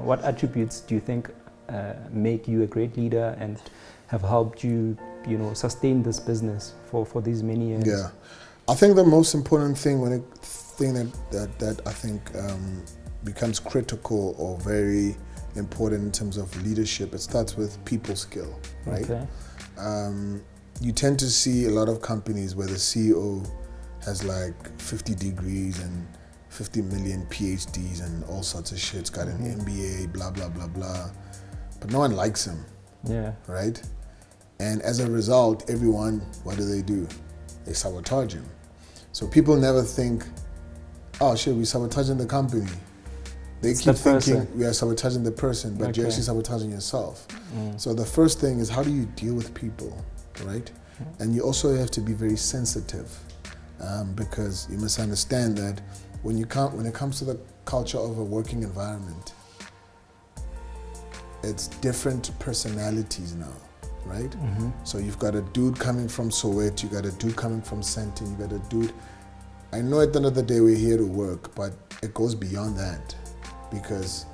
what attributes do you think make you a great leader and have helped you, sustain this business for these many years? Yeah, I think the most important thing that I think becomes critical or very important in terms of leadership, it starts with people skill, right? Okay. You tend to see a lot of companies where the CEO has like 50 degrees and 50 million PhDs and all sorts of shit. It's got an MBA, blah, blah, blah, blah. But no one likes him, right? And as a result, everyone, what do? They sabotage him. So people never think, oh shit, we're sabotaging the company. They keep thinking we are sabotaging the person, but you're actually sabotaging yourself. So the first thing is, how do you deal with people, right? And you also have to be very sensitive, because you must understand that when it comes to the culture of a working environment, it's different personalities now, right? So you've got a dude coming from Soweto, you got a dude coming from Sandton, you got a dude. I know at the end of the day we're here to work, but it goes beyond that, because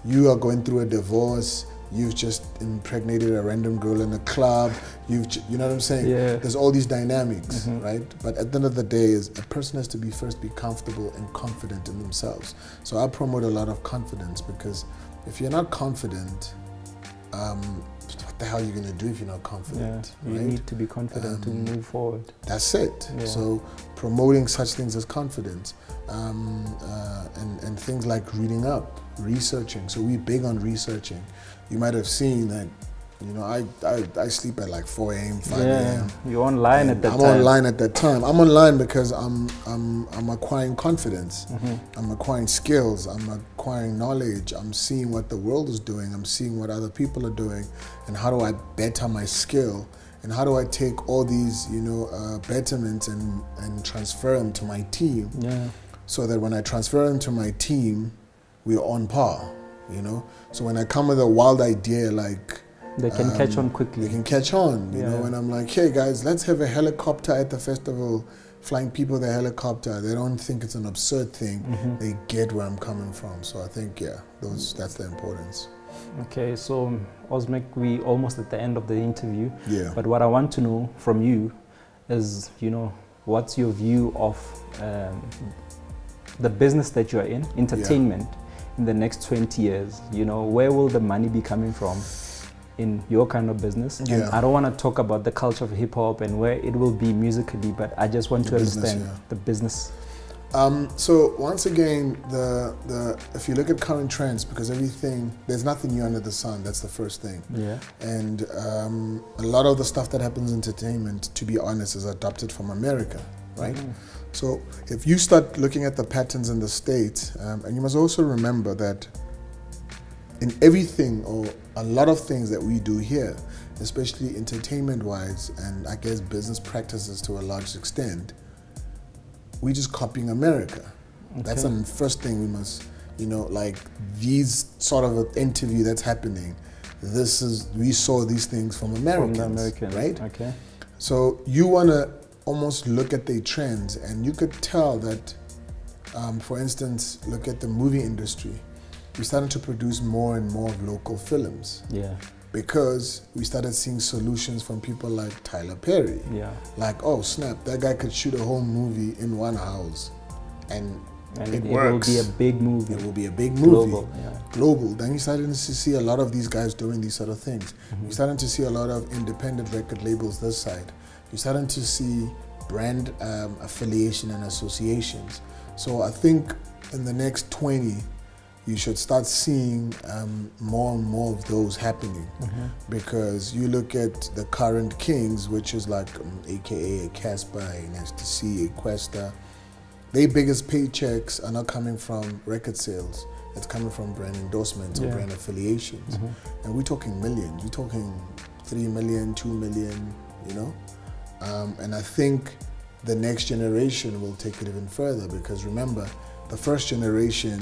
you are going through a divorce, you've just impregnated a random girl in a club, you know what I'm saying? Yeah. There's all these dynamics, right? But at the end of the day, is a person has to be comfortable and confident in themselves. So I promote a lot of confidence, because if you're not confident, what the hell are you going to do if you're not confident? Yeah, you need to be confident to move forward. That's it. Yeah. So promoting such things as confidence, and things like reading up, researching. So we're big on researching. You might have seen that, I sleep at like 4 a.m., 5 a.m. You're online at that time. I'm online at that time. I'm online because I'm acquiring confidence. I'm acquiring skills. I'm acquiring knowledge. I'm seeing what the world is doing. I'm seeing what other people are doing, and how do I better my skill, and how do I take all these betterments and transfer them to my team, so that when I transfer them to my team, we're on par. So when I come with a wild idea, like they can catch on quickly. They can catch on, you know, and I'm like, hey guys, let's have a helicopter at the festival, flying people with a helicopter. They don't think it's an absurd thing. They get where I'm coming from. So I think, that's the importance. Okay, so Osmic, we almost at the end of the interview. Yeah. But what I want to know from you is, what's your view of the business that you are in, entertainment, in the next 20 years? Where will the money be coming from in your kind of business? And I don't want to talk about the culture of hip hop and where it will be musically, but I just want to understand the business. So once again, if you look at current trends, because there's nothing new under the sun. That's the first thing. Yeah. And a lot of the stuff that happens in entertainment, to be honest, is adopted from America, right? So if you start looking at the patterns in the States, and you must also remember that in everything, or a lot of things that we do here, especially entertainment-wise, and I guess business practices to a large extent, we're just copying America. That's the first thing we must, like these sort of an interview that's happening, we saw these things from Americans, right? Okay. So you want to almost look at the trends, and you could tell that, for instance, look at the movie industry. We started to produce more and more of local films. Yeah. Because we started seeing solutions from people like Tyler Perry. Yeah. Like, oh snap, that guy could shoot a whole movie in one house, and it works. Will be a big movie. It will be a big movie. Global. Then you started to see a lot of these guys doing these sort of things. You're starting to see a lot of independent record labels this side. You're starting to see brand affiliation and associations. So I think in the next 20, you should start seeing more and more of those happening, because you look at the current kings, which is like AKA a Casper, an STC, a Questa. Their biggest paychecks are not coming from record sales. It's coming from brand endorsements or brand affiliations. And we're talking millions. We're talking 3 million, 2 million, and I think the next generation will take it even further, because remember, the first generation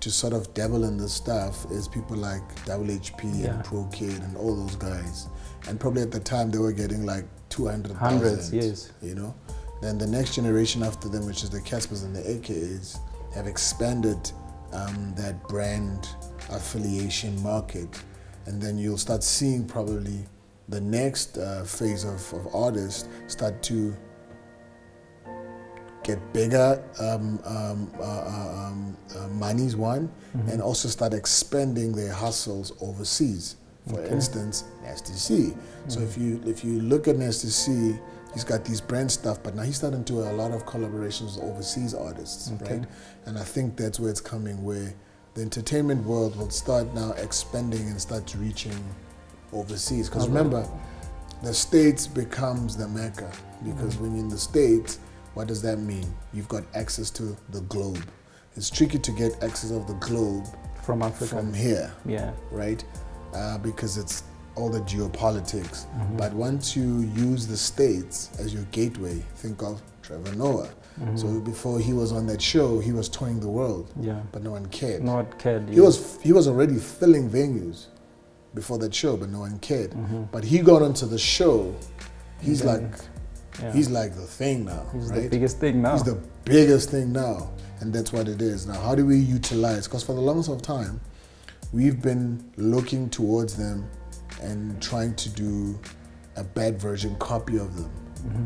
to sort of dabble in this stuff is people like WHP and Pro Kid and all those guys. And probably at the time they were getting like 200,000. Hundreds, yes. Then the next generation after them, which is the Caspers and the AKAs, have expanded that brand affiliation market, and then you'll start seeing probably the next phase of artists start to get bigger monies, one, and also start expanding their hustles overseas. For instance, Nasty C. So if you look at Nasty C, he's got these brand stuff, but now he's starting to do a lot of collaborations with overseas artists, right? And I think that's where it's coming, where the entertainment world will start now expanding and start reaching overseas. Because remember, the States becomes the Mecca, because when you're in the States, what does that mean? You've got access to the globe. It's tricky to get access of the globe from Africa, from here, right? Because it's all the geopolitics. But once you use the States as your gateway, think of Trevor Noah. So before he was on that show, he was touring the world, but no one cared. No one cared. He was already filling venues before that show, but no one cared. But he got onto the show. He's like the thing now. He's right? the biggest thing now. He's the biggest thing now, and that's what it is. Now, how do we utilize? Because for the longest of time, we've been looking towards them and trying to do a bad version copy of them.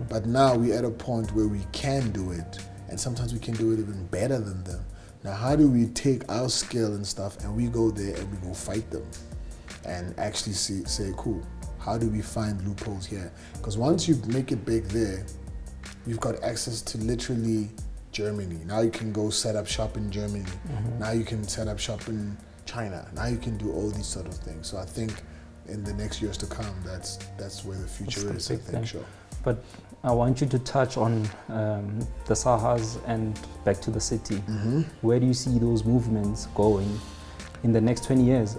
But now we're at a point where we can do it, and sometimes we can do it even better than them. Now, how do we take our skill and stuff and we go there and we go fight them and actually say, cool, how do we find loopholes here? Because once you make it big there, you've got access to literally Germany. Now you can go set up shop in Germany. Now you can set up shop in China. Now you can do all these sort of things. So I think in the next years to come, that's where the future is, I think, sure. But I want you to touch on the Sahas and back to the city. Where do you see those movements going in the next 20 years?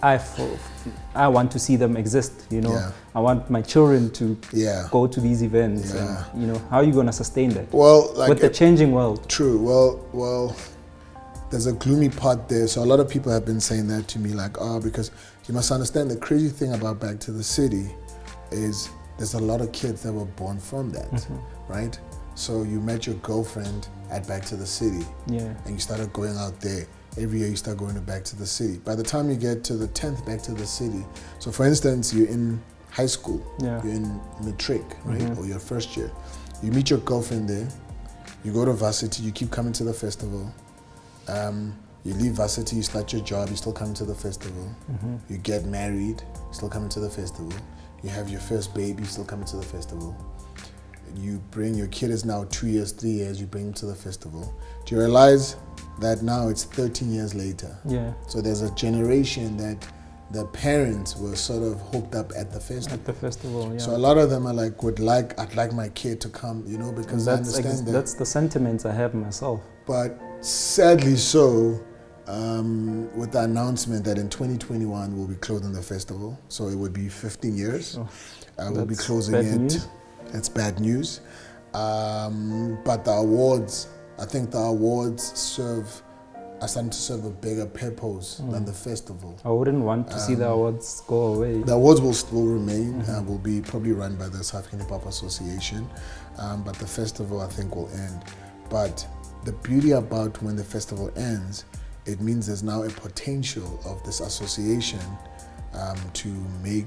I want to see them exist, you know. I want my children to go to these events, and, you know, how are you going to sustain that? Well, like with the changing world. True. Well, there's a gloomy part there. So a lot of people have been saying that to me, like, because you must understand the crazy thing about Back to the City is there's a lot of kids that were born from that, right? So you met your girlfriend at Back to the City, and you started going out there. Every year you start going back to the city. By the time you get to the 10th Back to the City, so for instance, you're in high school, you're in matric, right? Or your first year. You meet your girlfriend there, you go to varsity, you keep coming to the festival. You leave varsity, you start your job, you still come to the festival. You get married, still coming to the festival. You have your first baby, still coming to the festival. You bring your kid is now 2 years, 3 years, you bring him to the festival. Do you realize that now it's 13 years later? So there's a generation that the parents were sort of hooked up at the festival. At the festival, So a lot of them are like, I'd like my kid to come, you know, because I understand that. That's the sentiments I have myself. But sadly so, with the announcement that in 2021 we'll be closing the festival, so it would be 15 years. We'll be closing it. News. That's bad news. But the awards, I think the awards are starting to serve a bigger purpose than the festival. I wouldn't want to see the awards go away. The awards will still remain, will be probably run by the South African Hip Hop Association, but the festival I think will end. But the beauty about when the festival ends, it means there's now a potential of this association to make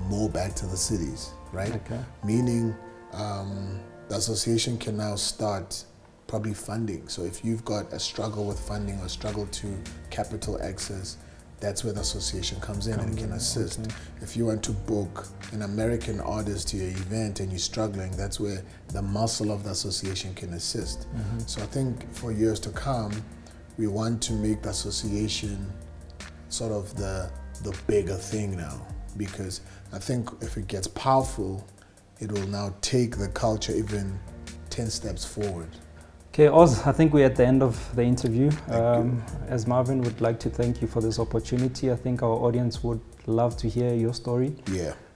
more Back to the Cities, right? Meaning the association can now start probably funding. So if you've got a struggle with funding or struggle to capital access, that's where the association comes in and can assist. If you want to book an American artist to your event and you're struggling, that's where the muscle of the association can assist. So I think for years to come, we want to make the association sort of the bigger thing now, because I think if it gets powerful, it will now take the culture even 10 steps forward. Okay, Oz, I think we're at the end of the interview. As Marvin would like to thank you for this opportunity. I think our audience would love to hear your story.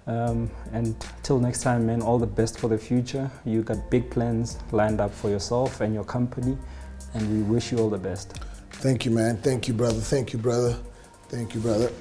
And till next time, man, all the best for the future. You got big plans lined up for yourself and your company, and we wish you all the best. Thank you, man. Thank you, brother. Thank you, brother. Thank you, brother.